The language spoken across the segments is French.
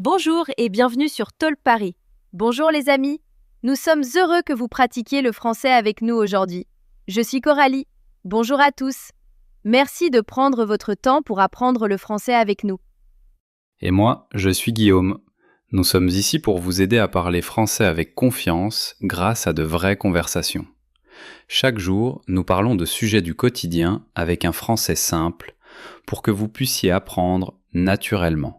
Bonjour et bienvenue sur Talk Paris. Bonjour les amis, nous sommes heureux que vous pratiquiez le français avec nous aujourd'hui. Je suis Coralie. Bonjour à tous. Merci de prendre votre temps pour apprendre le français avec nous. Et moi, je suis Guillaume. Nous sommes ici pour vous aider à parler français avec confiance grâce à de vraies conversations. Chaque jour, nous parlons de sujets du quotidien avec un français simple pour que vous puissiez apprendre naturellement,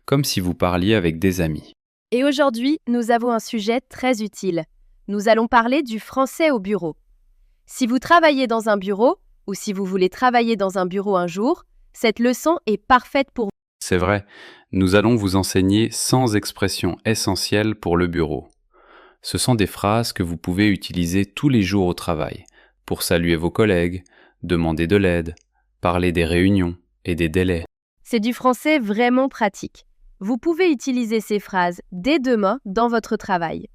comme si vous parliez avec des amis. Et aujourd'hui, nous avons un sujet très utile. Nous allons parler du français au bureau. Si vous travaillez dans un bureau, ou si vous voulez travailler dans un bureau un jour, cette leçon est parfaite pour vous. C'est vrai, nous allons vous enseigner 100 expressions essentielles pour le bureau. Ce sont des phrases que vous pouvez utiliser tous les jours au travail, pour saluer vos collègues, demander de l'aide, parler des réunions et des délais. C'est du français vraiment pratique. Vous pouvez utiliser ces phrases dès demain dans votre travail.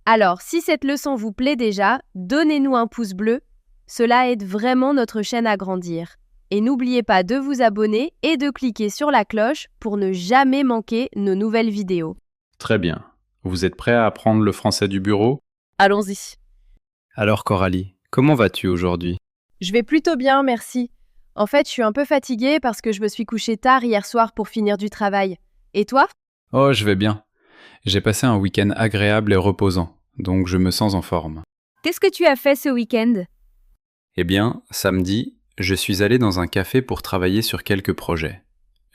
Alors, si cette leçon vous plaît déjà, donnez-nous un pouce bleu. Cela aide vraiment notre chaîne à grandir. Et n'oubliez pas de vous abonner et de cliquer sur la cloche pour ne jamais manquer nos nouvelles vidéos. Très bien. Vous êtes prêts à apprendre le français du bureau ? Allons-y. Alors Coralie, comment vas-tu aujourd'hui ? Je vais plutôt bien, merci. En fait, je suis un peu fatiguée parce que je me suis couchée tard hier soir pour finir du travail. Et toi ? Oh, je vais bien. J'ai passé un week-end agréable et reposant, donc je me sens en forme. Qu'est-ce que tu as fait ce week-end ? Eh bien, samedi, je suis allé dans un café pour travailler sur quelques projets.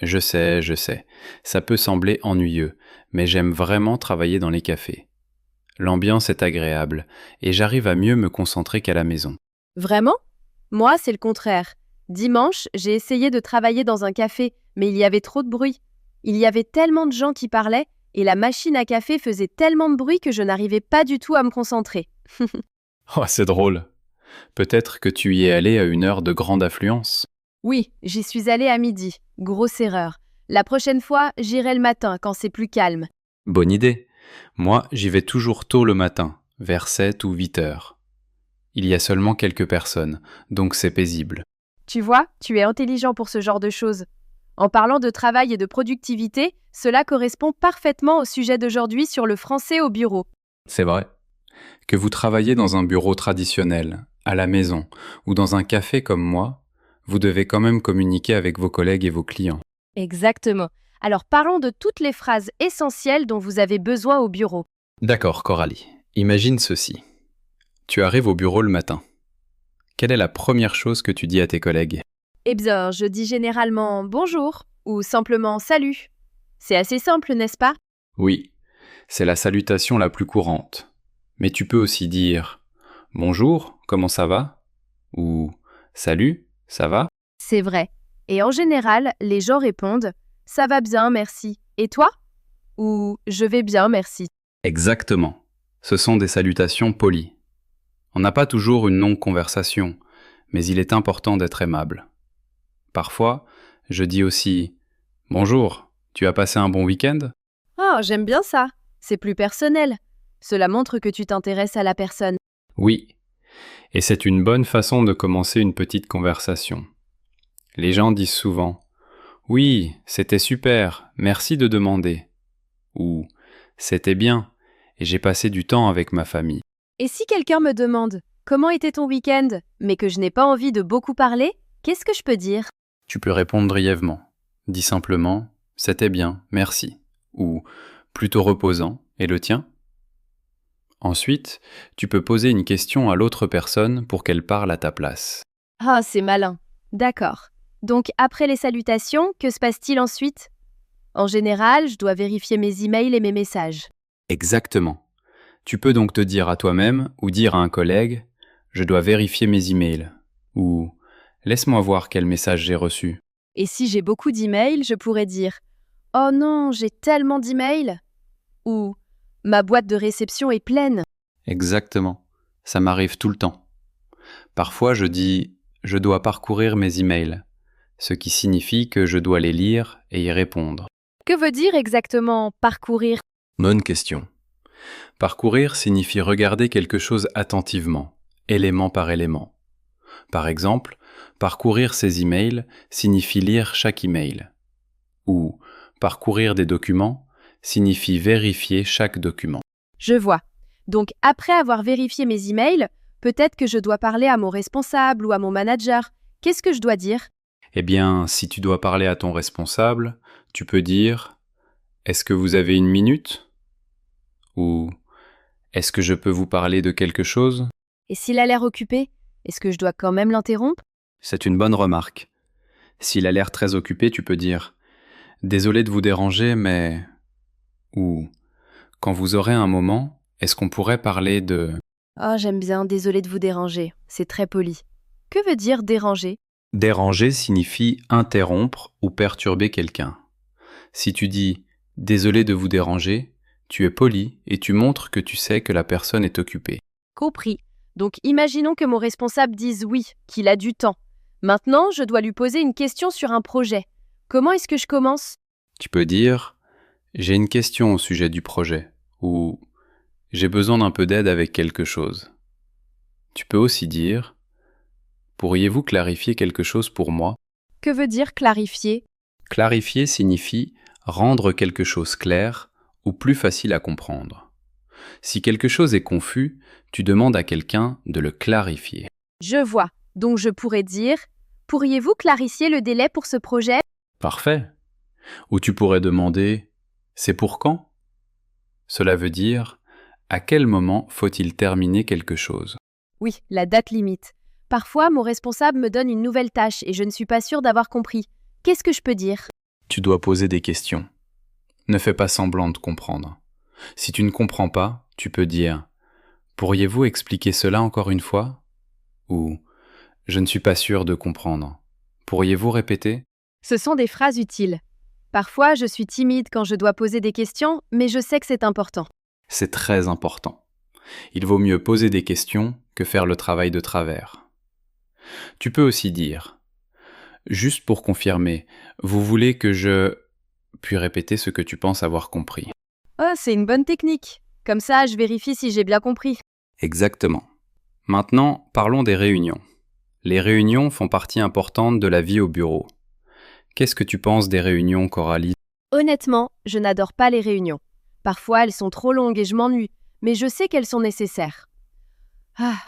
Je sais, ça peut sembler ennuyeux, mais j'aime vraiment travailler dans les cafés. L'ambiance est agréable, et j'arrive à mieux me concentrer qu'à la maison. Vraiment ? Moi, c'est le contraire. Dimanche, j'ai essayé de travailler dans un café, mais il y avait trop de bruit. Il y avait tellement de gens qui parlaient, et la machine à café faisait tellement de bruit que je n'arrivais pas du tout à me concentrer. Oh, c'est drôle. Peut-être que tu y es allé à une heure de grande affluence. Oui, j'y suis allée à midi. Grosse erreur. La prochaine fois, j'irai le matin quand c'est plus calme. Bonne idée. Moi, j'y vais toujours tôt le matin, vers 7 ou 8 heures. Il y a seulement quelques personnes, donc c'est paisible. Tu vois, tu es intelligent pour ce genre de choses. En parlant de travail et de productivité, cela correspond parfaitement au sujet d'aujourd'hui sur le français au bureau. C'est vrai. Que vous travaillez dans un bureau traditionnel, à la maison, ou dans un café comme moi, vous devez quand même communiquer avec vos collègues et vos clients. Exactement. Alors parlons de toutes les phrases essentielles dont vous avez besoin au bureau. D'accord, Coralie. Imagine ceci. Tu arrives au bureau le matin. Quelle est la première chose que tu dis à tes collègues ? Eh bien, je dis généralement bonjour ou simplement salut. C'est assez simple, n'est-ce pas ? Oui, c'est la salutation la plus courante. Mais tu peux aussi dire « Bonjour, comment ça va ?» ou « Salut, ça va ?» C'est vrai. Et en général, les gens répondent « Ça va bien, merci. Et toi ?» ou « Je vais bien, merci. » Exactement. Ce sont des salutations polies. On n'a pas toujours une longue conversation, mais il est important d'être aimable. Parfois, je dis aussi « Bonjour, tu as passé un bon week-end ?» Oh, j'aime bien ça. C'est plus personnel. Cela montre que tu t'intéresses à la personne. Oui, et c'est une bonne façon de commencer une petite conversation. Les gens disent souvent « Oui, c'était super, merci de demander » ou « C'était bien, et j'ai passé du temps avec ma famille ». Et si quelqu'un me demande « Comment était ton week-end ?» mais que je n'ai pas envie de beaucoup parler, qu'est-ce que je peux dire ? Tu peux répondre brièvement. Dis simplement « C'était bien, merci » ou « Plutôt reposant, et le tien ?» Ensuite, tu peux poser une question à l'autre personne pour qu'elle parle à ta place. Ah, c'est malin. D'accord. Donc, après les salutations, que se passe-t-il ensuite ? En général, je dois vérifier mes emails et mes messages. Exactement. Tu peux donc te dire à toi-même ou dire à un collègue « Je dois vérifier mes emails » ou « Laisse-moi voir quel message j'ai reçu ». Et si j'ai beaucoup d'emails, je pourrais dire « Oh non, j'ai tellement d'emails » ou « Ma boîte de réception est pleine ». Exactement. Ça m'arrive tout le temps. Parfois, je dis « Je dois parcourir mes emails », ce qui signifie que je dois les lire et y répondre. Que veut dire exactement « parcourir » ? Bonne question. Parcourir signifie regarder quelque chose attentivement, élément par élément. Par exemple, parcourir ses emails signifie lire chaque email. Ou parcourir des documents signifie vérifier chaque document. Je vois. Donc, après avoir vérifié mes emails, peut-être que je dois parler à mon responsable ou à mon manager. Qu'est-ce que je dois dire? Eh bien, si tu dois parler à ton responsable, tu peux dire « Est-ce que vous avez une minute ?» ou « Est-ce que je peux vous parler de quelque chose ?» Et s'il a l'air occupé, est-ce que je dois quand même l'interrompre? C'est une bonne remarque. S'il a l'air très occupé, tu peux dire « Désolé de vous déranger, mais… » ou « Quand vous aurez un moment, est-ce qu'on pourrait parler de… » Oh, j'aime bien, désolé de vous déranger. C'est très poli. Que veut dire déranger? Déranger signifie interrompre ou perturber quelqu'un. Si tu dis « Désolé de vous déranger », tu es poli et tu montres que tu sais que la personne est occupée. Compris. Donc, imaginons que mon responsable dise oui, qu'il a du temps. Maintenant, je dois lui poser une question sur un projet. Comment est-ce que je commence? Tu peux dire « J'ai une question au sujet du projet » ou « J'ai besoin d'un peu d'aide avec quelque chose ». Tu peux aussi dire « Pourriez-vous clarifier quelque chose pour moi ?» Que veut dire clarifier? Clarifier signifie rendre quelque chose clair ou plus facile à comprendre. Si quelque chose est confus, tu demandes à quelqu'un de le clarifier. Je vois. Donc, je pourrais dire « Pourriez-vous clarifier le délai pour ce projet ?» Parfait. Ou tu pourrais demander « C'est pour quand ?» Cela veut dire « À quel moment faut-il terminer quelque chose ?» Oui, la date limite. Parfois, mon responsable me donne une nouvelle tâche et je ne suis pas sûre d'avoir compris. Qu'est-ce que je peux dire? Tu dois poser des questions. Ne fais pas semblant de comprendre. Si tu ne comprends pas, tu peux dire « Pourriez-vous expliquer cela encore une fois ?» ou « Je ne suis pas sûr de comprendre. Pourriez-vous répéter ?» Ce sont des phrases utiles. Parfois, je suis timide quand je dois poser des questions, mais je sais que c'est important. C'est très important. Il vaut mieux poser des questions que faire le travail de travers. Tu peux aussi dire « Juste pour confirmer, vous voulez que je… » puis répéter ce que tu penses avoir compris. Oh, c'est une bonne technique. Comme ça, je vérifie si j'ai bien compris. Exactement. Maintenant, parlons des réunions. Les réunions font partie importante de la vie au bureau. Qu'est-ce que tu penses des réunions, Coralie? Honnêtement, je n'adore pas les réunions. Parfois, elles sont trop longues et je m'ennuie, mais je sais qu'elles sont nécessaires. Ah,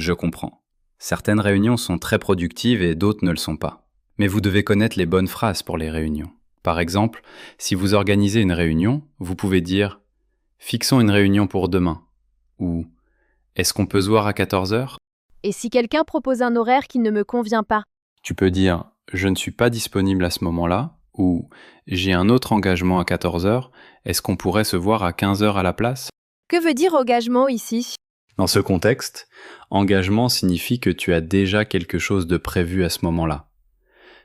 Je comprends. Certaines réunions sont très productives et d'autres ne le sont pas. Mais vous devez connaître les bonnes phrases pour les réunions. Par exemple, si vous organisez une réunion, vous pouvez dire « Fixons une réunion pour demain » ou « Est-ce qu'on peut se voir à 14 heures ?» et si quelqu'un propose un horaire qui ne me convient pas? Tu peux dire « Je ne suis pas disponible à ce moment-là » ou « J'ai un autre engagement à 14 heures, est-ce qu'on pourrait se voir à 15 heures à la place ?» Que veut dire engagement ici? Dans ce contexte, engagement signifie que tu as déjà quelque chose de prévu à ce moment-là.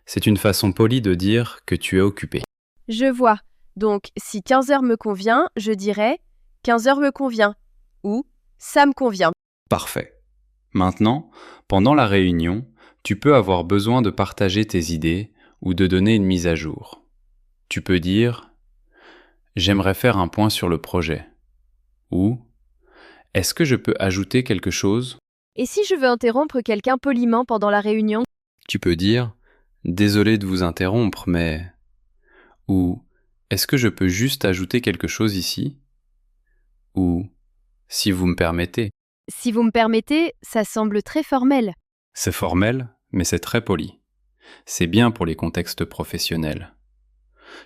C'est une façon polie de dire que tu es occupé. Je vois. Donc, si 15 heures me convient, je dirais 15 heures me convient ou ça me convient. Parfait. Maintenant, pendant la réunion, tu peux avoir besoin de partager tes idées ou de donner une mise à jour. Tu peux dire « J'aimerais faire un point sur le projet » ou « Est-ce que je peux ajouter quelque chose ?» Et si je veux interrompre quelqu'un poliment pendant la réunion? Tu peux dire « Désolé de vous interrompre, mais… » ou « Est-ce que je peux juste ajouter quelque chose ici ?» ou « Si vous me permettez ». Si vous me permettez, ça semble très formel. C'est formel, mais c'est très poli. C'est bien pour les contextes professionnels.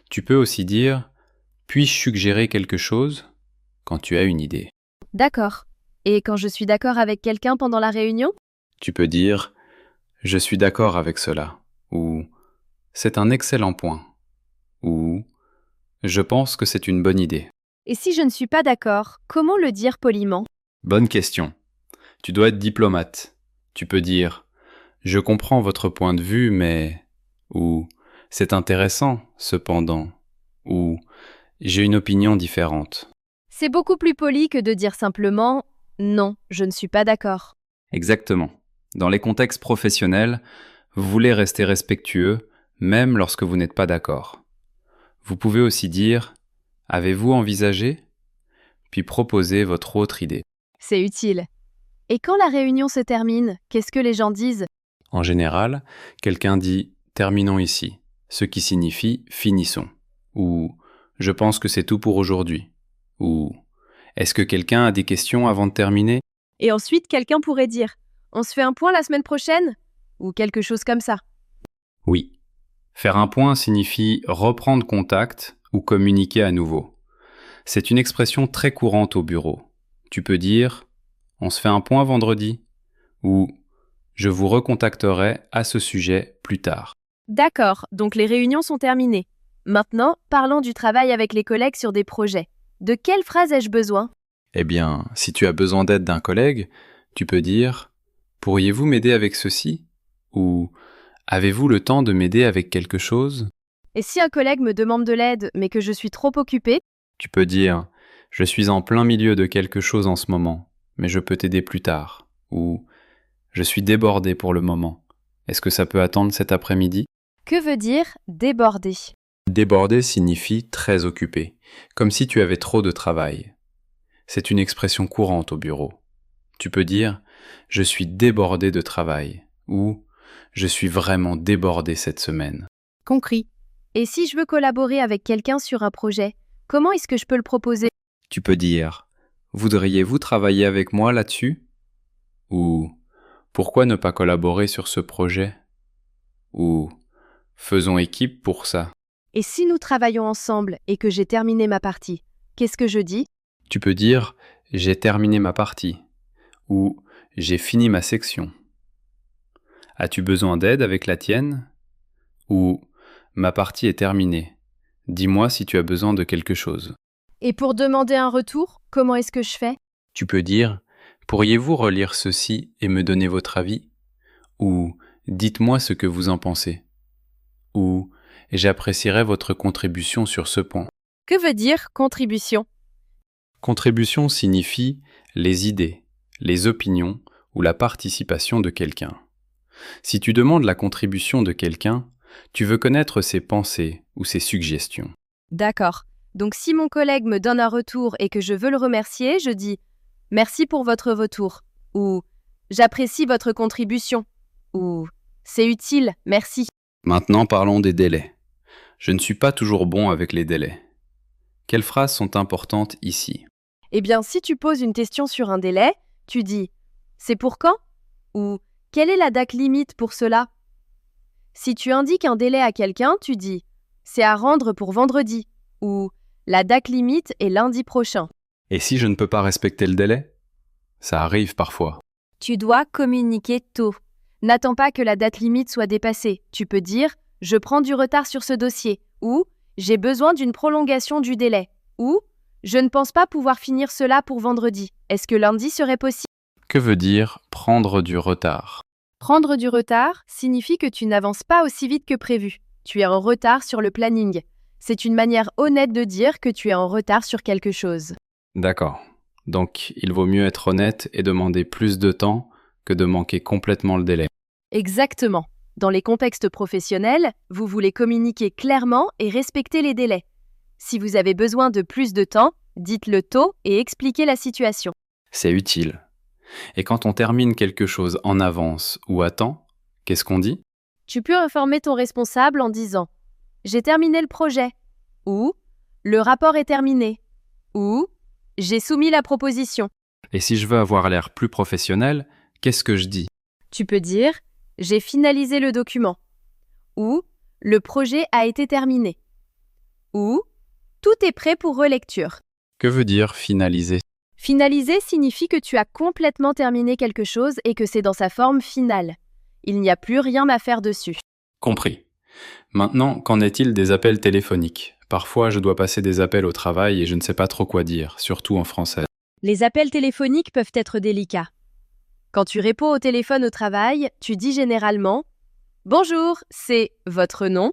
Tu peux aussi dire « Puis-je suggérer quelque chose ?» quand tu as une idée. D'accord. Et quand je suis d'accord avec quelqu'un pendant la réunion? Tu peux dire « Je suis d'accord avec cela » ou « C'est un excellent point » ou « Je pense que c'est une bonne idée ». Et si je ne suis pas d'accord, comment le dire poliment? Bonne question. Tu dois être diplomate. Tu peux dire « Je comprends votre point de vue, mais… » ou « C'est intéressant, cependant » ou « J'ai une opinion différente ». C'est beaucoup plus poli que de dire simplement « Non, je ne suis pas d'accord ». Exactement. Dans les contextes professionnels, vous voulez rester respectueux, même lorsque vous n'êtes pas d'accord. Vous pouvez aussi dire « Avez-vous envisagé ?» puis proposer votre autre idée. C'est utile. Et quand la réunion se termine, qu'est-ce que les gens disent? En général, quelqu'un dit « Terminons ici », ce qui signifie « finissons » ou « je pense que c'est tout pour aujourd'hui. Ou est-ce que quelqu'un a des questions avant de terminer? Et ensuite, quelqu'un pourrait dire « On se fait un point la semaine prochaine ?» ou quelque chose comme ça. Oui. Faire un point signifie reprendre contact ou communiquer à nouveau. C'est une expression très courante au bureau. Tu peux dire « On se fait un point vendredi » ou « Je vous recontacterai à ce sujet plus tard ». D'accord, donc les réunions sont terminées. Maintenant, parlons du travail avec les collègues sur des projets. De quelle phrase ai-je besoin? Eh bien, si tu as besoin d'aide d'un collègue, tu peux dire « Pourriez-vous m'aider avec ceci ?» ou « Avez-vous le temps de m'aider avec quelque chose ?» Et si un collègue me demande de l'aide, mais que je suis trop occupée? Tu peux dire « Je suis en plein milieu de quelque chose en ce moment, mais je peux t'aider plus tard » ou « Je suis débordé pour le moment. Est-ce que ça peut attendre cet après-midi ?» Que veut dire déborder? Débordé signifie très occupé, comme si tu avais trop de travail. C'est une expression courante au bureau. Tu peux dire « Je suis débordé de travail » ou « Je suis vraiment débordé cette semaine ». Compris. Et si je veux collaborer avec quelqu'un sur un projet, comment est-ce que je peux le proposer? Tu peux dire « Voudriez-vous travailler avec moi là-dessus » ou « Pourquoi ne pas collaborer sur ce projet » ou « Faisons équipe pour ça ». Et si nous travaillons ensemble et que j'ai terminé ma partie, qu'est-ce que je dis? Tu peux dire « J'ai terminé ma partie » ou « J'ai fini ma section ». As-tu besoin d'aide avec la tienne? Ou « Ma partie est terminée. Dis-moi si tu as besoin de quelque chose ». Et pour demander un retour, comment est-ce que je fais? Tu peux dire « Pourriez-vous relire ceci et me donner votre avis ?» ou « Dites-moi ce que vous en pensez » ou « J'apprécierais votre contribution sur ce point ». Que veut dire contribution? Contribution signifie les idées, les opinions ou la participation de quelqu'un. Si tu demandes la contribution de quelqu'un, tu veux connaître ses pensées ou ses suggestions. D'accord. Donc si mon collègue me donne un retour et que je veux le remercier, je dis « Merci pour votre retour » ou « J'apprécie votre contribution » ou « C'est utile, merci ». Maintenant parlons des délais. Je ne suis pas toujours bon avec les délais. Quelles phrases sont importantes ici? Eh bien, si tu poses une question sur un délai, tu dis « C'est pour quand ?» ou « Quelle est la date limite pour cela ?» Si tu indiques un délai à quelqu'un, tu dis « C'est à rendre pour vendredi » ou « La date limite est lundi prochain ». Et si je ne peux pas respecter le délai? Ça arrive parfois. Tu dois communiquer tôt. N'attends pas que la date limite soit dépassée. Tu peux dire « Je prends du retard sur ce dossier » ou « J'ai besoin d'une prolongation du délai » ou « Je ne pense pas pouvoir finir cela pour vendredi. Est-ce que lundi serait possible ?» Que veut dire prendre du retard? Prendre du retard signifie que tu n'avances pas aussi vite que prévu. Tu es en retard sur le planning. C'est une manière honnête de dire que tu es en retard sur quelque chose. D'accord. Donc, il vaut mieux être honnête et demander plus de temps que de manquer complètement le délai. Exactement. Dans les contextes professionnels, vous voulez communiquer clairement et respecter les délais. Si vous avez besoin de plus de temps, dites-le tôt et expliquez la situation. C'est utile. Et quand on termine quelque chose en avance ou à temps, qu'est-ce qu'on dit? Tu peux informer ton responsable en disant « J'ai terminé le projet » ou « Le rapport est terminé » ou « J'ai soumis la proposition ». Et si je veux avoir l'air plus professionnel, qu'est-ce que je dis? Tu peux dire « J'ai finalisé le document » ou « Le projet a été terminé » ou « Tout est prêt pour relecture ». Que veut dire finaliser? Finaliser signifie que tu as complètement terminé quelque chose et que c'est dans sa forme finale. Il n'y a plus rien à faire dessus. Compris. Maintenant, qu'en est-il des appels téléphoniques? Parfois, je dois passer des appels au travail et je ne sais pas trop quoi dire, surtout en français. Les appels téléphoniques peuvent être délicats. Quand tu réponds au téléphone au travail, tu dis généralement « Bonjour, c'est votre nom »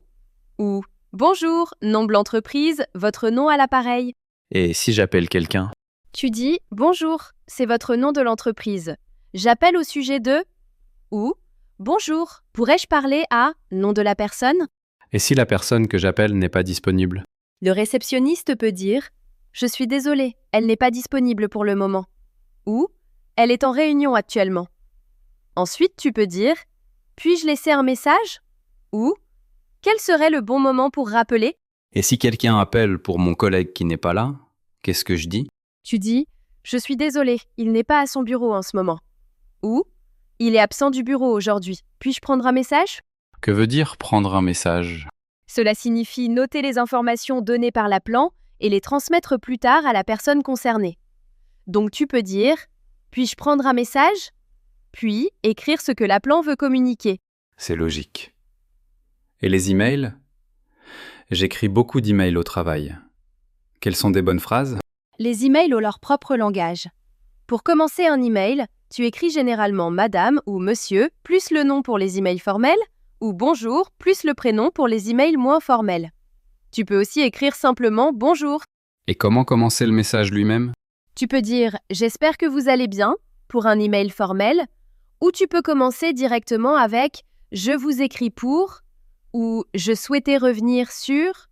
ou « Bonjour, nom de l'entreprise, votre nom à l'appareil ». Et si j'appelle quelqu'un? Tu dis « Bonjour, c'est votre nom de l'entreprise. J'appelle au sujet de » ou « Bonjour, pourrais-je parler à nom de la personne ?» Et si la personne que j'appelle n'est pas disponible? Le réceptionniste peut dire « Je suis désolé, elle n'est pas disponible pour le moment » ou « Elle est en réunion actuellement ». Ensuite, tu peux dire « Puis-je laisser un message ?» ou « Quel serait le bon moment pour rappeler ?» Et si quelqu'un appelle pour mon collègue qui n'est pas là, qu'est-ce que je dis? Tu dis « Je suis désolé, il n'est pas à son bureau en ce moment » ou « Il est absent du bureau aujourd'hui. Puis-je prendre un message ?» Que veut dire prendre un message? Cela signifie noter les informations données par l'appelant et les transmettre plus tard à la personne concernée. Donc tu peux dire « Puis-je prendre un message ?» puis écrire ce que l'appelant veut communiquer. C'est logique. Et les emails? J'écris beaucoup d'emails au travail. Quelles sont des bonnes phrases? Les emails ont leur propre langage. Pour commencer un email, tu écris généralement Madame ou Monsieur plus le nom pour les emails formels ou Bonjour plus le prénom pour les emails moins formels. Tu peux aussi écrire simplement Bonjour. Et comment commencer le message lui-même? Tu peux dire J'espère que vous allez bien pour un email formel ou tu peux commencer directement avec Je vous écris pour ou Je souhaitais revenir sur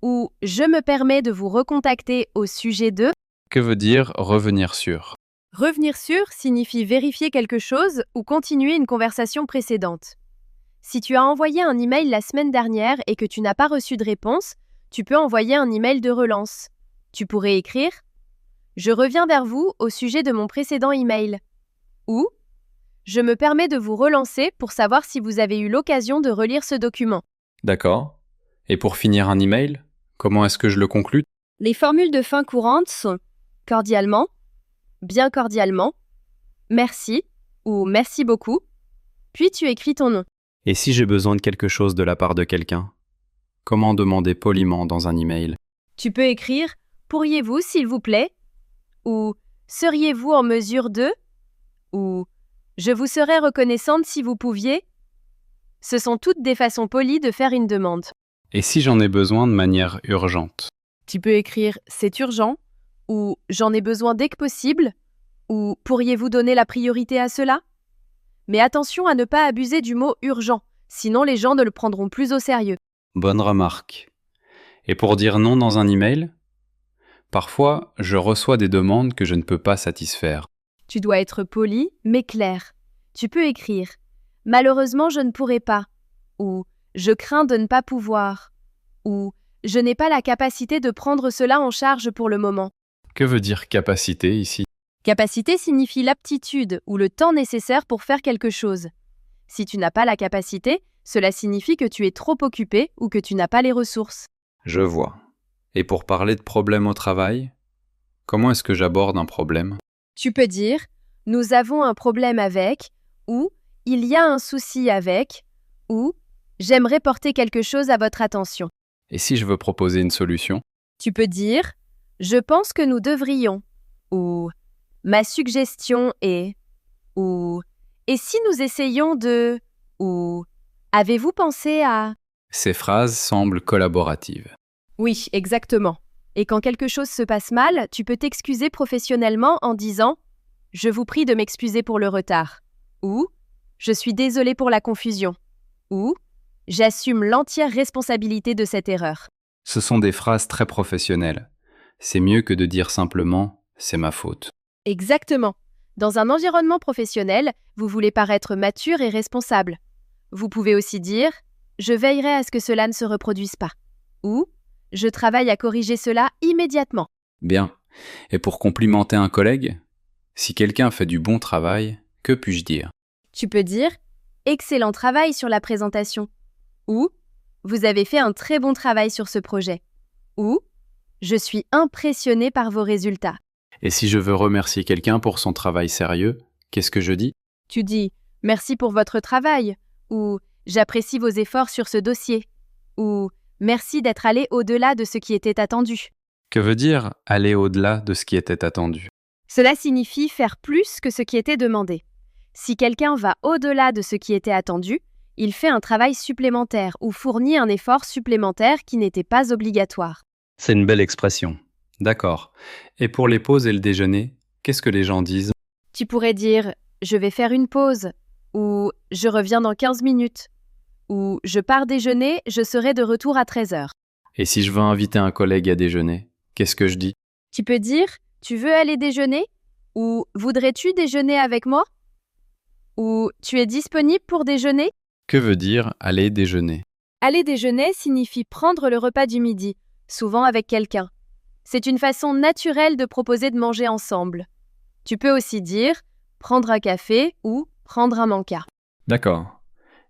ou Je me permets de vous recontacter au sujet de. Que veut dire revenir sur? Revenir sur signifie vérifier quelque chose ou continuer une conversation précédente. Si tu as envoyé un email la semaine dernière et que tu n'as pas reçu de réponse, tu peux envoyer un email de relance. Tu pourrais écrire « Je reviens vers vous au sujet de mon précédent email » ou « Je me permets de vous relancer pour savoir si vous avez eu l'occasion de relire ce document ». D'accord. Et pour finir un email, comment est-ce que je le conclus? Les formules de fin courantes sont « cordialement », bien cordialement, merci ou merci beaucoup, puis tu écris ton nom. Et si j'ai besoin de quelque chose de la part de quelqu'un? Comment demander poliment dans un email? Tu peux écrire pourriez-vous s'il vous plaît ou seriez-vous en mesure de ou je vous serais reconnaissante si vous pouviez. Ce sont toutes des façons polies de faire une demande. Et si j'en ai besoin de manière urgente? Tu peux écrire c'est urgent ou j'en ai besoin dès que possible, ou pourriez-vous donner la priorité à cela? Mais attention à ne pas abuser du mot urgent, sinon les gens ne le prendront plus au sérieux. Bonne remarque. Et pour dire non dans un email? Parfois, je reçois des demandes que je ne peux pas satisfaire. Tu dois être poli, mais clair. Tu peux écrire « Malheureusement, je ne pourrai pas » ou « Je crains de ne pas pouvoir » ou « Je n'ai pas la capacité de prendre cela en charge pour le moment ». Que veut dire capacité ici? Capacité signifie l'aptitude ou le temps nécessaire pour faire quelque chose. Si tu n'as pas la capacité, cela signifie que tu es trop occupé ou que tu n'as pas les ressources. Je vois. Et pour parler de problèmes au travail, comment est-ce que j'aborde un problème? Tu peux dire « Nous avons un problème avec » ou « Il y a un souci avec » ou « J'aimerais porter quelque chose à votre attention ». Et si je veux proposer une solution? Tu peux dire « Je pense que nous devrions » ou « Ma suggestion est » ou « Et si nous essayions de » ou « Avez-vous pensé à » Ces phrases semblent collaboratives. Oui, exactement. Et quand quelque chose se passe mal, tu peux t'excuser professionnellement en disant « Je vous prie de m'excuser pour le retard » ou « Je suis désolé pour la confusion » ou « J'assume l'entière responsabilité de cette erreur ». Ce sont des phrases très professionnelles. C'est mieux que de dire simplement « c'est ma faute ». Exactement. Dans un environnement professionnel, vous voulez paraître mature et responsable. Vous pouvez aussi dire « Je veillerai à ce que cela ne se reproduise pas » ou « Je travaille à corriger cela immédiatement ». Bien. Et pour complimenter un collègue? Si quelqu'un fait du bon travail, que puis-je dire? Tu peux dire « Excellent travail sur la présentation » ou « Vous avez fait un très bon travail sur ce projet » ou « Je suis impressionné par vos résultats ». Et si je veux remercier quelqu'un pour son travail sérieux, qu'est-ce que je dis? Tu dis « Merci pour votre travail » ou « J'apprécie vos efforts sur ce dossier » ou « Merci d'être allé au-delà de ce qui était attendu ». Que veut dire aller au-delà de ce qui était attendu? Cela signifie faire plus que ce qui était demandé. Si quelqu'un va au-delà de ce qui était attendu, il fait un travail supplémentaire ou fournit un effort supplémentaire qui n'était pas obligatoire. C'est une belle expression. D'accord. Et pour les pauses et le déjeuner, qu'est-ce que les gens disent? Tu pourrais dire « Je vais faire une pause » ou « Je reviens dans 15 minutes » ou « Je pars déjeuner, je serai de retour à 13 heures ». Et si je veux inviter un collègue à déjeuner, qu'est-ce que je dis? Tu peux dire « Tu veux aller déjeuner » ou « Voudrais-tu déjeuner avec moi » ou « Tu es disponible pour déjeuner » Que veut dire aller déjeuner? Aller déjeuner signifie prendre le repas du midi, souvent avec quelqu'un. C'est une façon naturelle de proposer de manger ensemble. Tu peux aussi dire prendre un café ou prendre un manca. D'accord.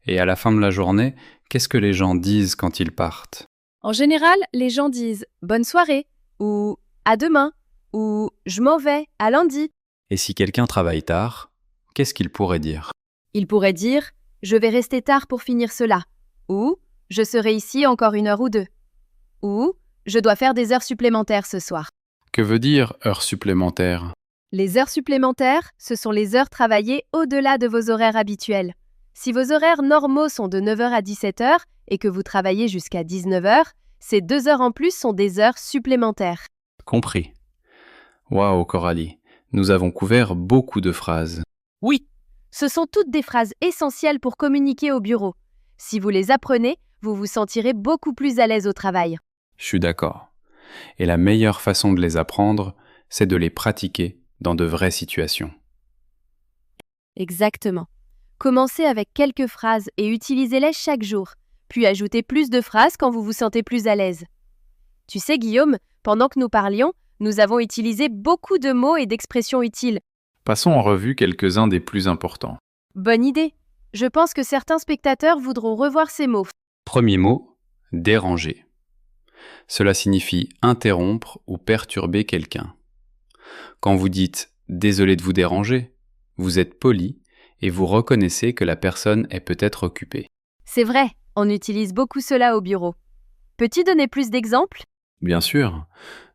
Et à la fin de la journée, qu'est-ce que les gens disent quand ils partent? En général, les gens disent bonne soirée ou à demain ou je m'en vais, à lundi. Et si quelqu'un travaille tard, qu'est-ce qu'il pourrait dire? Il pourrait dire je vais rester tard pour finir cela ou je serai ici encore 1 heure ou 2 ou je dois faire des heures supplémentaires ce soir. Que veut dire heure supplémentaire? Les heures supplémentaires, ce sont les heures travaillées au-delà de vos horaires habituels. Si vos horaires normaux sont de 9 heures à 17 heures et que vous travaillez jusqu'à 19 heures, ces 2 heures en plus sont des heures supplémentaires. Compris. Waouh, Coralie, nous avons couvert beaucoup de phrases. Oui, ce sont toutes des phrases essentielles pour communiquer au bureau. Si vous les apprenez, vous vous sentirez beaucoup plus à l'aise au travail. Je suis d'accord. Et la meilleure façon de les apprendre, c'est de les pratiquer dans de vraies situations. Exactement. Commencez avec quelques phrases et utilisez-les chaque jour, puis ajoutez plus de phrases quand vous vous sentez plus à l'aise. Tu sais, Guillaume, pendant que nous parlions, nous avons utilisé beaucoup de mots et d'expressions utiles. Passons en revue quelques-uns des plus importants. Bonne idée. Je pense que certains spectateurs voudront revoir ces mots. Premier mot, déranger. Cela signifie interrompre ou perturber quelqu'un. Quand vous dites « désolé de vous déranger », vous êtes poli et vous reconnaissez que la personne est peut-être occupée. C'est vrai, on utilise beaucoup cela au bureau. Peux-tu donner plus d'exemples? Bien sûr,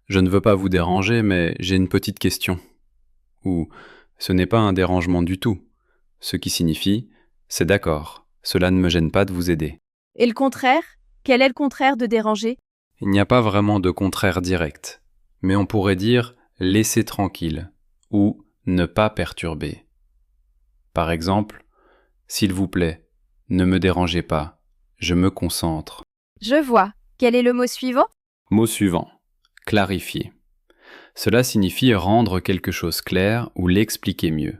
je ne veux pas vous déranger, mais j'ai une petite question. Ou ce n'est pas un dérangement du tout, ce qui signifie c'est d'accord, cela ne me gêne pas de vous aider. Et le contraire? Quel est le contraire de déranger? Il n'y a pas vraiment de contraire direct, mais on pourrait dire laisser tranquille ou ne pas perturber. Par exemple, s'il vous plaît, ne me dérangez pas, je me concentre. Je vois. Quel est le mot suivant? Mot suivant, clarifier. Cela signifie rendre quelque chose clair ou l'expliquer mieux.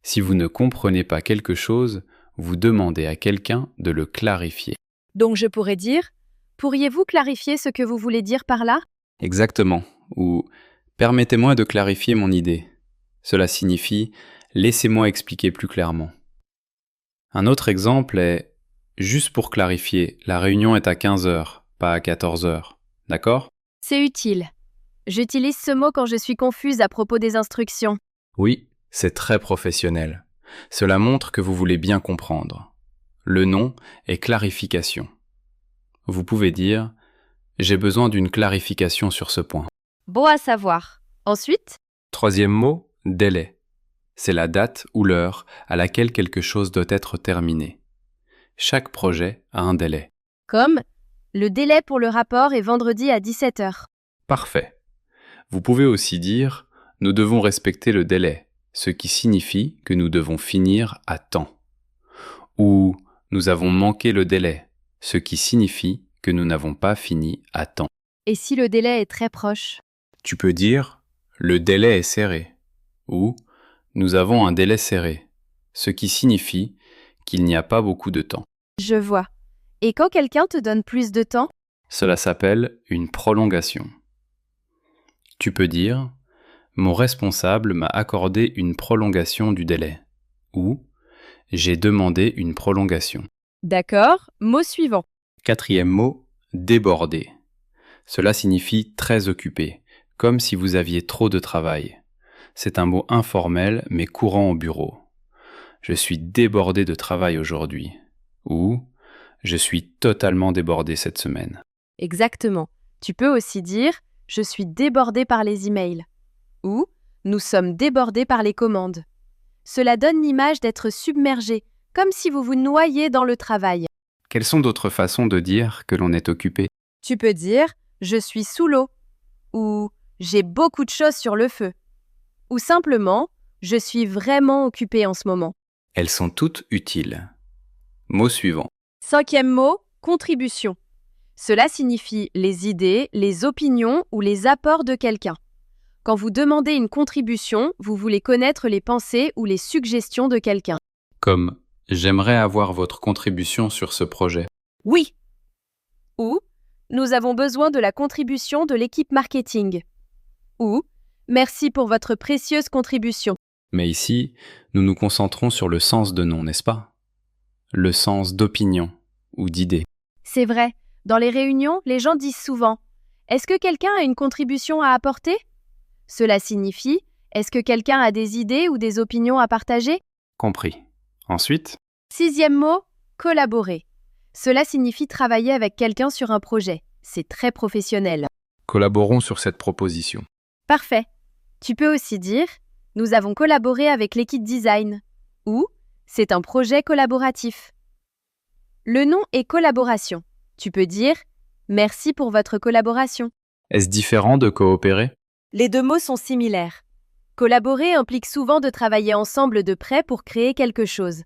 Si vous ne comprenez pas quelque chose, vous demandez à quelqu'un de le clarifier. Donc je pourrais dire, pourriez-vous clarifier ce que vous voulez dire par là? Exactement. Ou permettez-moi de clarifier mon idée. Cela signifie laissez-moi expliquer plus clairement. Un autre exemple est juste pour clarifier, la réunion est à 15 heures, pas à 14 heures. D'accord? C'est utile. J'utilise ce mot quand je suis confuse à propos des instructions. Oui, c'est très professionnel. Cela montre que vous voulez bien comprendre. Le nom est clarification. Vous pouvez dire « J'ai besoin d'une clarification sur ce point ». Bon à savoir. Ensuite? Troisième mot, délai. C'est la date ou l'heure à laquelle quelque chose doit être terminé. Chaque projet a un délai. Comme le délai pour le rapport est vendredi à 17 heures. Parfait. Vous pouvez aussi dire « Nous devons respecter le délai », ce qui signifie que nous devons finir à temps. Ou « Nous avons manqué le délai », ce qui signifie que nous n'avons pas fini à temps. Et si le délai est très proche? Tu peux dire « Le délai est serré » ou « Nous avons un délai serré », ce qui signifie qu'il n'y a pas beaucoup de temps. Je vois. Et quand quelqu'un te donne plus de temps? Cela s'appelle une prolongation. Tu peux dire « Mon responsable m'a accordé une prolongation du délai » ou « J'ai demandé une prolongation ». D'accord, mot suivant. Quatrième mot, déborder. Cela signifie très occupé, comme si vous aviez trop de travail. C'est un mot informel mais courant au bureau. Je suis débordé de travail aujourd'hui. Ou je suis totalement débordé cette semaine. Exactement. Tu peux aussi dire je suis débordé par les emails ou nous sommes débordés par les commandes. Cela donne l'image d'être submergé, comme si vous vous noyiez dans le travail. Quelles sont d'autres façons de dire que l'on est occupé? Tu peux dire je suis sous l'eau ou j'ai beaucoup de choses sur le feu ou simplement je suis vraiment occupé en ce moment. Elles sont toutes utiles. Mot suivant. Cinquième mot, contribution. Cela signifie les idées, les opinions ou les apports de quelqu'un. Quand vous demandez une contribution, vous voulez connaître les pensées ou les suggestions de quelqu'un. Comme « J'aimerais avoir votre contribution sur ce projet ». Oui. Ou nous avons besoin de la contribution de l'équipe marketing. Ou merci pour votre précieuse contribution. Mais ici, nous nous concentrons sur le sens de nom, n'est-ce pas? Le sens d'opinion ou d'idée. C'est vrai, dans les réunions, les gens disent souvent « Est-ce que quelqu'un a une contribution à apporter ?» Cela signifie « Est-ce que quelqu'un a des idées ou des opinions à partager ?» Compris. Ensuite, 6e mot, collaborer. Cela signifie travailler avec quelqu'un sur un projet. C'est très professionnel. Collaborons sur cette proposition. Parfait. Tu peux aussi dire « Nous avons collaboré avec l'équipe design » ou « C'est un projet collaboratif ». Le nom est collaboration. Tu peux dire « Merci pour votre collaboration ». est-ce différent de coopérer? Les deux mots sont similaires. Collaborer implique souvent de travailler ensemble de près pour créer quelque chose.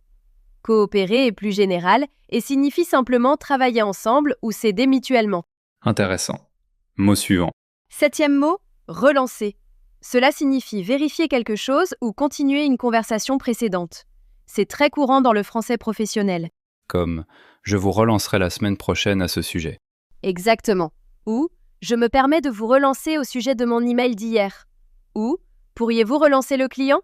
Coopérer est plus général et signifie simplement travailler ensemble ou s'aider mutuellement. Intéressant. Mot suivant. 7e mot, relancer. Cela signifie vérifier quelque chose ou continuer une conversation précédente. C'est très courant dans le français professionnel. Comme « Je vous relancerai la semaine prochaine à ce sujet ». Exactement. Ou « Je me permets de vous relancer au sujet de mon email d'hier ». Ou « Pourriez-vous relancer le client ?»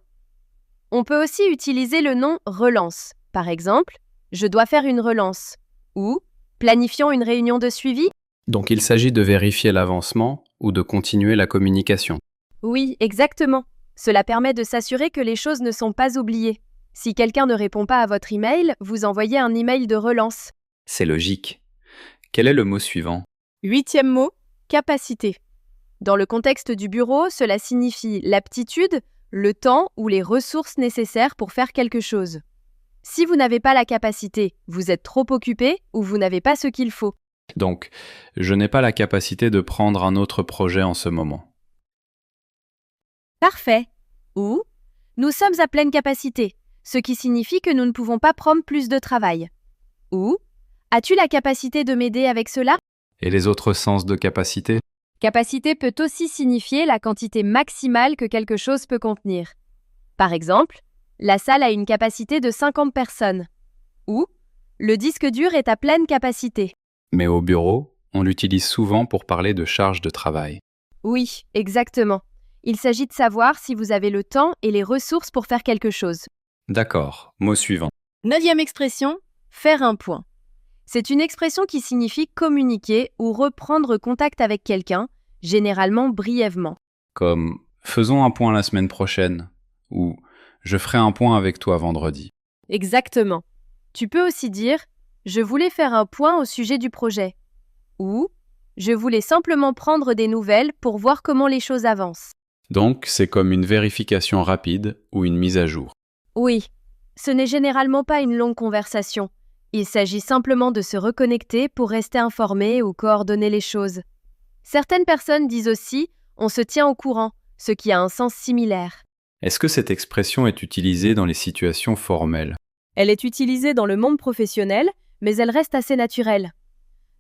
On peut aussi utiliser le nom « relance ». Par exemple, « Je dois faire une relance » ou « Planifions une réunion de suivi ». Donc il s'agit de vérifier l'avancement ou de continuer la communication. Oui, exactement. Cela permet de s'assurer que les choses ne sont pas oubliées. Si quelqu'un ne répond pas à votre email, vous envoyez un email de relance. C'est logique. Quel est le mot suivant? 8e mot, capacité. Dans le contexte du bureau, cela signifie l'aptitude, le temps ou les ressources nécessaires pour faire quelque chose. Si vous n'avez pas la capacité, vous êtes trop occupé ou vous n'avez pas ce qu'il faut. Donc, je n'ai pas la capacité de prendre un autre projet en ce moment. Parfait. Ou nous sommes à pleine capacité, ce qui signifie que nous ne pouvons pas prendre plus de travail. Ou as-tu la capacité de m'aider avec cela? Et les autres sens de capacité? Capacité peut aussi signifier la quantité maximale que quelque chose peut contenir. Par exemple, la salle a une capacité de 50 personnes. Ou le disque dur est à pleine capacité. Mais au bureau, on l'utilise souvent pour parler de charge de travail. Oui, exactement. Il s'agit de savoir si vous avez le temps et les ressources pour faire quelque chose. D'accord. Mot suivant. 9e expression, faire un point. C'est une expression qui signifie communiquer ou reprendre contact avec quelqu'un, généralement brièvement. Comme « Faisons un point la semaine prochaine » ou « Je ferai un point avec toi vendredi ». Exactement. Tu peux aussi dire « Je voulais faire un point au sujet du projet » ou « Je voulais simplement prendre des nouvelles pour voir comment les choses avancent ». Donc, c'est comme une vérification rapide ou une mise à jour. Oui, ce n'est généralement pas une longue conversation. Il s'agit simplement de se reconnecter pour rester informé ou coordonner les choses. Certaines personnes disent aussi « on se tient au courant », ce qui a un sens similaire. Est-ce que cette expression est utilisée dans les situations formelles? Elle est utilisée dans le monde professionnel, mais elle reste assez naturelle.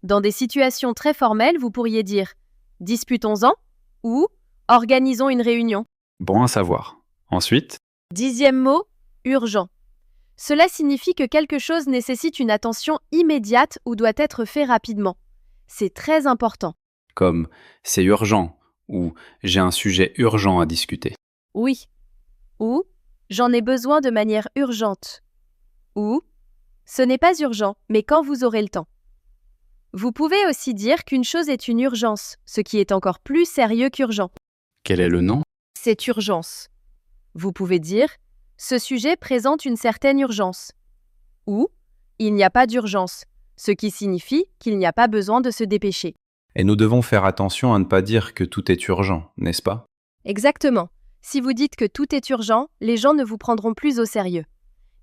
Dans des situations très formelles, vous pourriez dire « discutons-en » ou « organisons une réunion ». Bon à savoir. Ensuite, 10e mot, urgent. Cela signifie que quelque chose nécessite une attention immédiate ou doit être fait rapidement. C'est très important. comme « c'est urgent » ou « j'ai un sujet urgent à discuter ». Oui. Ou j'en ai besoin de manière urgente. Ou ce n'est pas urgent, mais quand vous aurez le temps. Vous pouvez aussi dire qu'une chose est une urgence, ce qui est encore plus sérieux qu'urgent. Quel est le nom? C'est urgence. Vous pouvez dire ce sujet présente une certaine urgence. Ou il n'y a pas d'urgence, ce qui signifie qu'il n'y a pas besoin de se dépêcher. Et nous devons faire attention à ne pas dire que tout est urgent, n'est-ce pas? Exactement. Si vous dites que tout est urgent, les gens ne vous prendront plus au sérieux.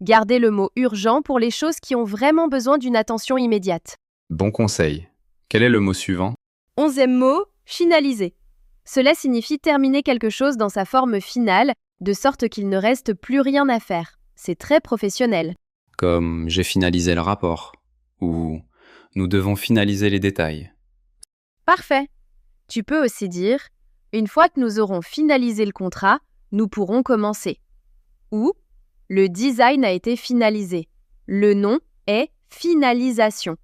Gardez le mot urgent pour les choses qui ont vraiment besoin d'une attention immédiate. Bon conseil. Quel est le mot suivant? 11e mot, finaliser. Cela signifie terminer quelque chose dans sa forme finale, de sorte qu'il ne reste plus rien à faire. C'est très professionnel. Comme « j'ai finalisé le rapport » ou « nous devons finaliser les détails ». Parfait. Tu peux aussi dire « une fois que nous aurons finalisé le contrat, nous pourrons commencer ». Ou « le design a été finalisé ». Le nom est finalisation.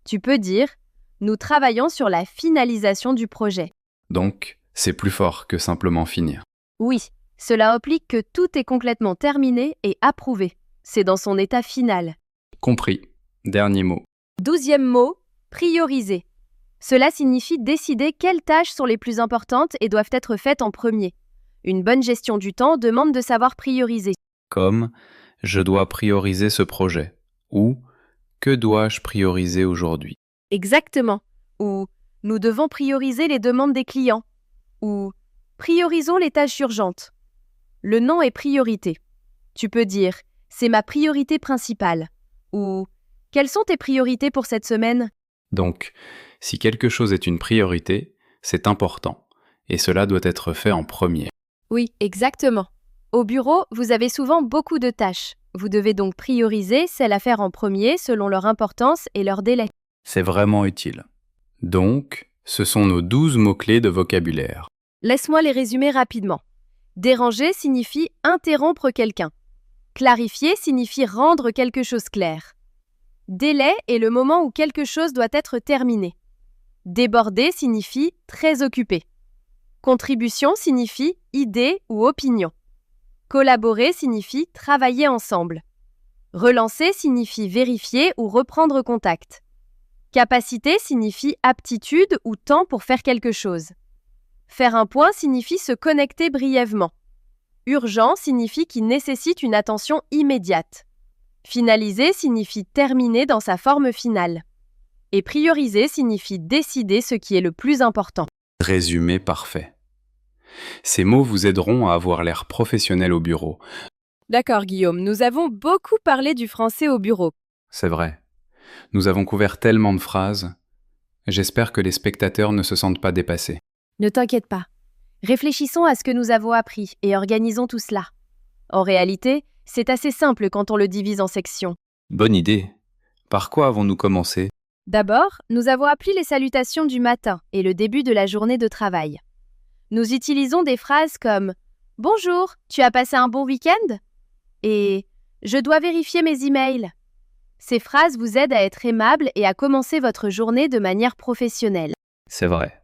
Tu peux dire « Nous travaillons sur la finalisation du projet ». Donc, c'est plus fort que simplement finir. Oui, cela implique que tout est complètement terminé et approuvé. C'est dans son état final. Compris. Dernier mot. 12e mot, prioriser. Cela signifie décider quelles tâches sont les plus importantes et doivent être faites en premier. Une bonne gestion du temps demande de savoir prioriser. Comme « Je dois prioriser ce projet » ou « Que dois-je prioriser aujourd'hui ?» Exactement. Ou « Nous devons prioriser les demandes des clients » ou « Priorisons les tâches urgentes ». Le nom est priorité. Tu peux dire « C'est ma priorité principale » ou « Quelles sont tes priorités pour cette semaine ?» Donc, si quelque chose est une priorité, c'est important, et cela doit être fait en premier. Oui, exactement. Au bureau, vous avez souvent beaucoup de tâches. Vous devez donc prioriser celles à faire en premier selon leur importance et leur délai. C'est vraiment utile. Donc, ce sont nos 12 mots-clés de vocabulaire. Laisse-moi les résumer rapidement. Déranger signifie interrompre quelqu'un. Clarifier signifie rendre quelque chose clair. Délai est le moment où quelque chose doit être terminé. Déborder signifie très occupé. Contribution signifie idée ou opinion. Collaborer signifie travailler ensemble. Relancer signifie vérifier ou reprendre contact. Capacité signifie aptitude ou temps pour faire quelque chose. Faire un point signifie se connecter brièvement. Urgent signifie qu'il nécessite une attention immédiate. Finaliser signifie terminer dans sa forme finale. Et prioriser signifie décider ce qui est le plus important. Résumé parfait. Ces mots vous aideront à avoir l'air professionnel au bureau. D'accord Guillaume, nous avons beaucoup parlé du français au bureau. C'est vrai. Nous avons couvert tellement de phrases. J'espère que les spectateurs ne se sentent pas dépassés. Ne t'inquiète pas. Réfléchissons à ce que nous avons appris et organisons tout cela. En réalité, c'est assez simple quand on le divise en sections. Bonne idée. Par quoi avons-nous commencé ? D'abord, nous avons appris les salutations du matin et le début de la journée de travail. Nous utilisons des phrases comme « Bonjour, tu as passé un bon week-end » et « Je dois vérifier mes emails ». Ces phrases vous aident à être aimable et à commencer votre journée de manière professionnelle. C'est vrai.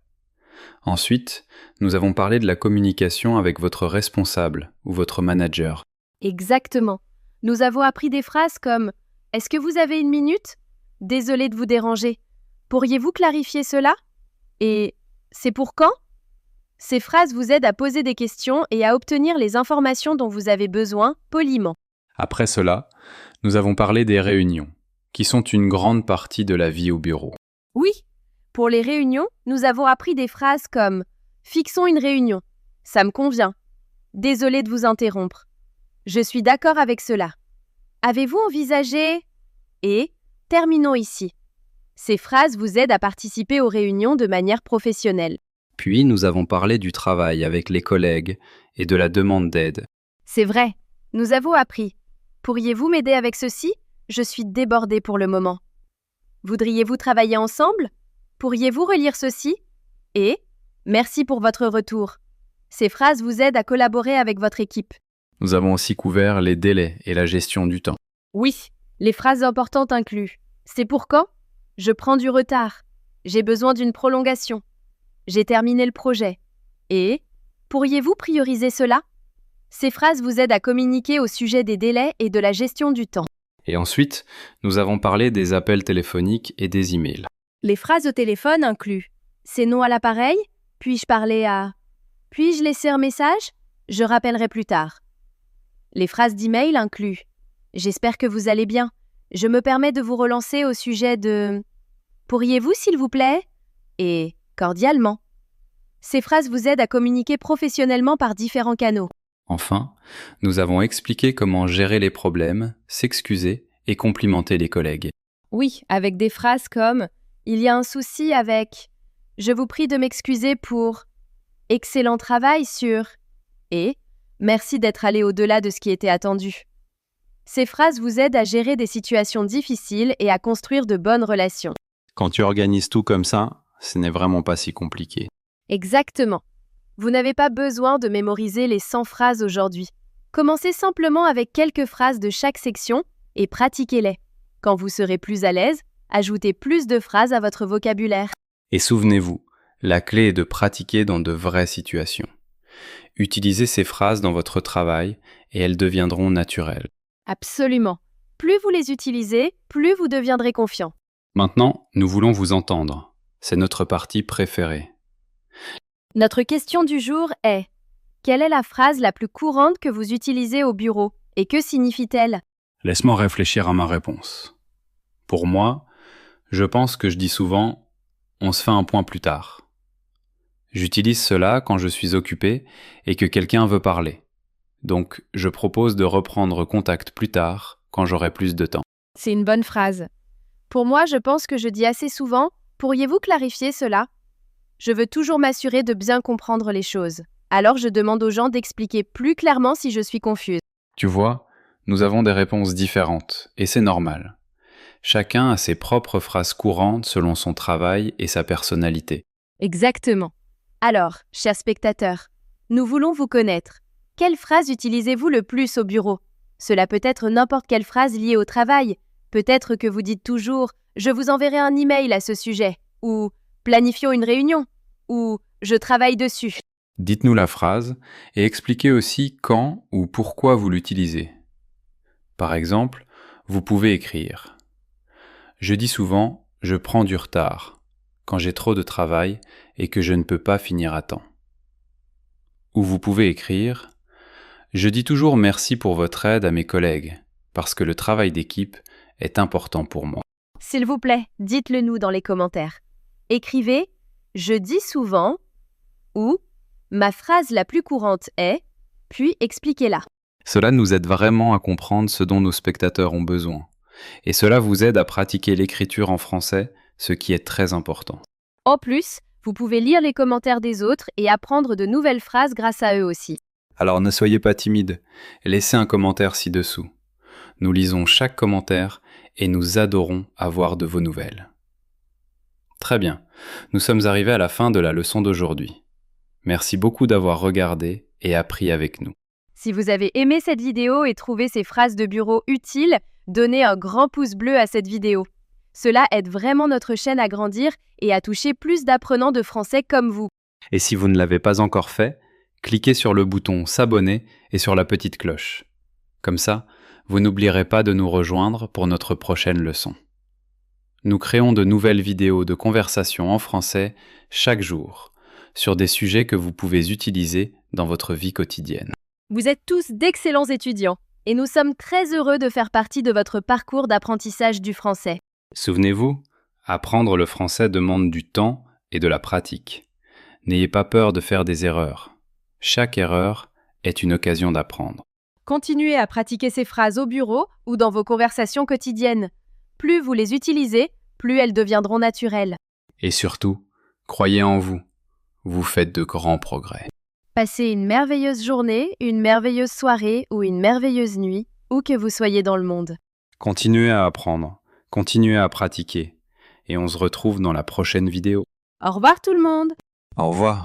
Ensuite, nous avons parlé de la communication avec votre responsable ou votre manager. Exactement. Nous avons appris des phrases comme « Est-ce que vous avez une minute ? Désolé de vous déranger. Pourriez-vous clarifier cela ? Et « C'est pour quand ?» Ces phrases vous aident à poser des questions et à obtenir les informations dont vous avez besoin poliment. Après cela, nous avons parlé des réunions, qui sont une grande partie de la vie au bureau. Oui, pour les réunions, nous avons appris des phrases comme « Fixons une réunion »,« Ça me convient »,« Désolé de vous interrompre »,« Je suis d'accord avec cela »,« Avez-vous envisagé » et « Terminons ici ». Ces phrases vous aident à participer aux réunions de manière professionnelle. Puis nous avons parlé du travail avec les collègues et de la demande d'aide. C'est vrai, nous avons appris. Pourriez-vous m'aider avec ceci ? Je suis débordée pour le moment. Voudriez-vous travailler ensemble ? Pourriez-vous relire ceci ? Et merci pour votre retour. Ces phrases vous aident à collaborer avec votre équipe. Nous avons aussi couvert les délais et la gestion du temps. Oui, les phrases importantes incluent « C'est pour quand ? Je prends du retard. J'ai besoin d'une prolongation. J'ai terminé le projet. Et pourriez-vous prioriser cela ? Ces phrases vous aident à communiquer au sujet des délais et de la gestion du temps. Et ensuite, nous avons parlé des appels téléphoniques et des emails. Les phrases au téléphone incluent « C'est non à l'appareil ? Puis-je parler à… Puis-je laisser un message ? Je rappellerai plus tard. » Les phrases d'email incluent « J'espère que vous allez bien. Je me permets de vous relancer au sujet de… Pourriez-vous, s'il vous plaît ? Et cordialement. » Ces phrases vous aident à communiquer professionnellement par différents canaux. Enfin, nous avons expliqué comment gérer les problèmes, s'excuser et complimenter les collègues. Oui, avec des phrases comme « Il y a un souci avec… Je vous prie de m'excuser pour… Excellent travail sur… et merci d'être allé au-delà de ce qui était attendu. » Ces phrases vous aident à gérer des situations difficiles et à construire de bonnes relations. Quand tu organises tout comme ça, ce n'est vraiment pas si compliqué. Exactement. Vous n'avez pas besoin de mémoriser les 100 phrases aujourd'hui. Commencez simplement avec quelques phrases de chaque section et pratiquez-les. Quand vous serez plus à l'aise, Ajoutez plus de phrases à votre vocabulaire. Et souvenez-vous, la clé est de pratiquer dans de vraies situations. Utilisez ces phrases dans votre travail et elles deviendront naturelles. Absolument. Plus vous les utilisez, plus vous deviendrez confiant. Maintenant, nous voulons vous entendre. C'est notre partie préférée. Notre question du jour est: quelle est la phrase la plus courante que vous utilisez au bureau et que signifie-t-elle? Laisse-moi réfléchir à ma réponse. Pour moi, je pense que je dis souvent « on se fait un point plus tard ». J'utilise cela quand je suis occupé et que quelqu'un veut parler. Donc, je propose de reprendre contact plus tard quand j'aurai plus de temps. C'est une bonne phrase. Pour moi, je pense que je dis assez souvent: pourriez-vous clarifier cela? Je veux toujours m'assurer de bien comprendre les choses. Alors je demande aux gens d'expliquer plus clairement si je suis confuse. Tu vois, nous avons des réponses différentes et c'est normal. Chacun a ses propres phrases courantes selon son travail et sa personnalité. Exactement. Alors, chers spectateurs, nous voulons vous connaître. Quelle phrase utilisez-vous le plus au bureau? Cela peut être n'importe quelle phrase liée au travail. Peut-être que vous dites toujours « je vous enverrai un email à ce sujet » ou « planifions une réunion » ou « je travaille dessus ». Dites-nous la phrase et expliquez aussi quand ou pourquoi vous l'utilisez. Par exemple, vous pouvez écrire « Je dis souvent « je prends du retard » quand j'ai trop de travail et que je ne peux pas finir à temps. Ou vous pouvez écrire « Je dis toujours merci pour votre aide à mes collègues parce que le travail d'équipe est important pour moi. » S'il vous plaît, dites-le nous dans les commentaires. Écrivez « je dis souvent » ou « ma phrase la plus courante est », puis expliquez-la. Cela nous aide vraiment à comprendre ce dont nos spectateurs ont besoin. Et cela vous aide à pratiquer l'écriture en français, ce qui est très important. En plus, vous pouvez lire les commentaires des autres et apprendre de nouvelles phrases grâce à eux aussi. Alors ne soyez pas timide, laissez un commentaire ci-dessous. Nous lisons chaque commentaire et nous adorons avoir de vos nouvelles. Très bien, nous sommes arrivés à la fin de la leçon d'aujourd'hui. Merci beaucoup d'avoir regardé et appris avec nous. Si vous avez aimé cette vidéo et trouvé ces phrases de bureau utiles, donnez un grand pouce bleu à cette vidéo. Cela aide vraiment notre chaîne à grandir et à toucher plus d'apprenants de français comme vous. Et si vous ne l'avez pas encore fait, cliquez sur le bouton s'abonner et sur la petite cloche. Comme ça, vous n'oublierez pas de nous rejoindre pour notre prochaine leçon. Nous créons de nouvelles vidéos de conversation en français chaque jour sur des sujets que vous pouvez utiliser dans votre vie quotidienne. Vous êtes tous d'excellents étudiants et nous sommes très heureux de faire partie de votre parcours d'apprentissage du français. Souvenez-vous, apprendre le français demande du temps et de la pratique. N'ayez pas peur de faire des erreurs. Chaque erreur est une occasion d'apprendre. Continuez à pratiquer ces phrases au bureau ou dans vos conversations quotidiennes. Plus vous les utilisez, plus elles deviendront naturelles. Et surtout, croyez en vous. Vous faites de grands progrès. Passez une merveilleuse journée, une merveilleuse soirée ou une merveilleuse nuit, où que vous soyez dans le monde. Continuez à apprendre, continuez à pratiquer, et on se retrouve dans la prochaine vidéo. Au revoir tout le monde! Au revoir.